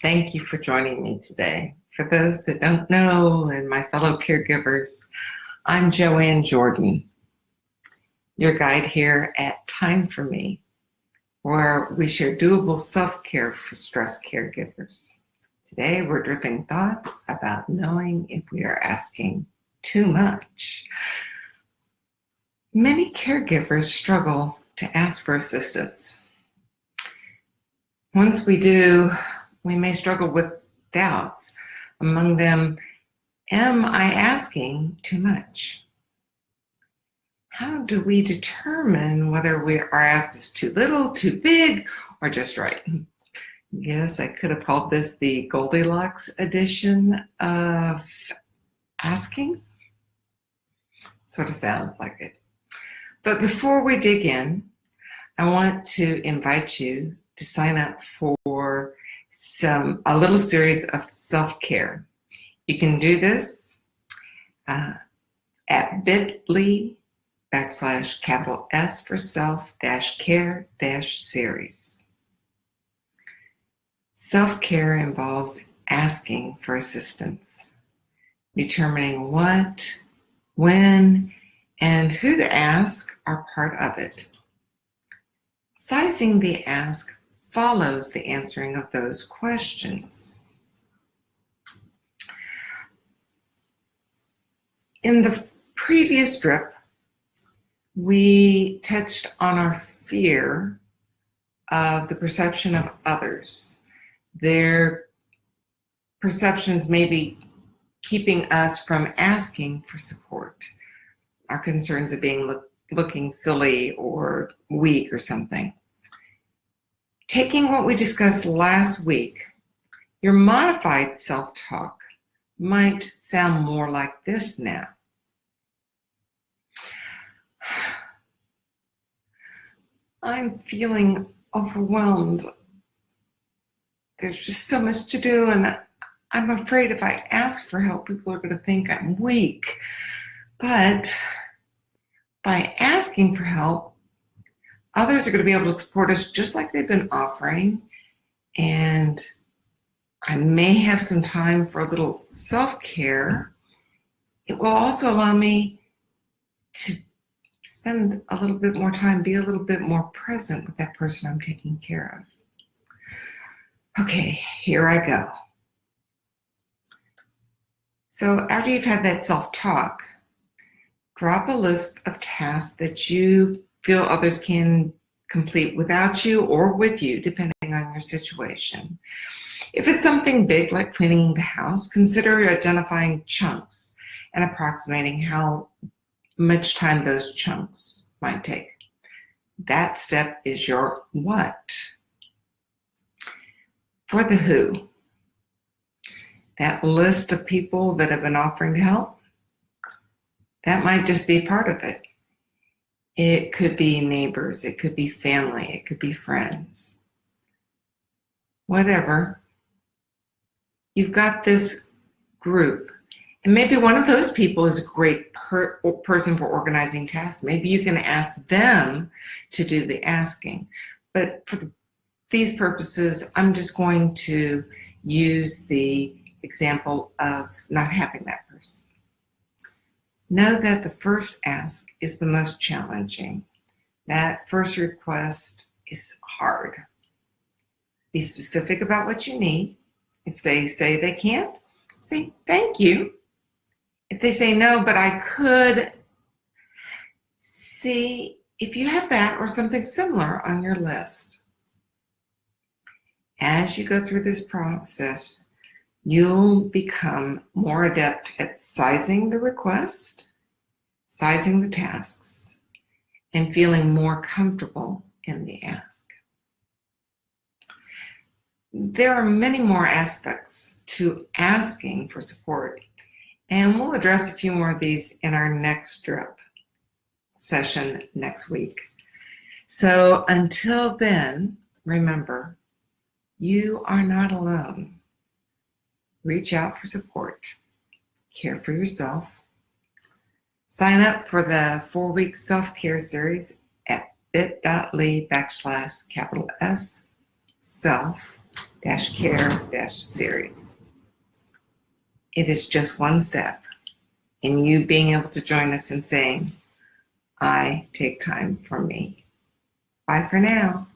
Thank you for joining me today. For those that don't know and my fellow caregivers, I'm Joanne Jordan, your guide here at Time for Me, where we share doable self-care for stressed caregivers. Today, we're dripping thoughts about knowing if we are asking too much. Many caregivers struggle to ask for assistance. Once we do, we may struggle with doubts. Among them, am I asking too much? How do we determine whether we are asked as too little, too big, or just right? Yes, I could have called this the Goldilocks edition of asking. Sort of sounds like it. But before we dig in, I want to invite you to sign up for a little series of self-care. You can do this at bit.ly/S for self-care-series. Self-care involves asking for assistance, determining what, when, and who to ask are part of it. Sizing the ask follows the answering of those questions. In the previous drip, we touched on our fear of the perception of others. Their perceptions may be keeping us from asking for support. Our concerns of being looking silly or weak or something. Taking what we discussed last week, your modified self-talk might sound more like this now. I'm feeling overwhelmed. There's just so much to do, and I'm afraid if I ask for help, people are going to think I'm weak. But by asking for help, others are going to be able to support us just like they've been offering. And I may have some time for a little self-care. It will also allow me to spend a little bit more time, be a little bit more present with that person I'm taking care of. Okay, here I go. So after you've had that self-talk, drop a list of tasks that you feel others can complete without you or with you, depending on your situation. If it's something big like cleaning the house, consider identifying chunks and approximating how much time those chunks might take. That step is your what. For the who, that list of people that have been offering to help, that might just be part of it. It could be neighbors, it could be family, it could be friends. Whatever. You've got this group, and maybe one of those people is a great person for organizing tasks. Maybe you can ask them to do the asking. But for these purposes, I'm just going to use the example of not having that person. Know that the first ask is the most challenging. That first request is hard. Be specific about what you need. If they say they can't, say thank you. If they say no, but I could, see if you have that or something similar on your list. As you go through this process, you'll become more adept at sizing the request, sizing the tasks, and feeling more comfortable in the ask. There are many more aspects to asking for support, and we'll address a few more of these in our next drip session next week. So until then, remember, you are not alone. Reach out for support. Care for yourself. Sign up for the 4-week self-care series at bit.ly/S self care-series. It is just one step in you being able to join us in saying, I take time for me. Bye for now.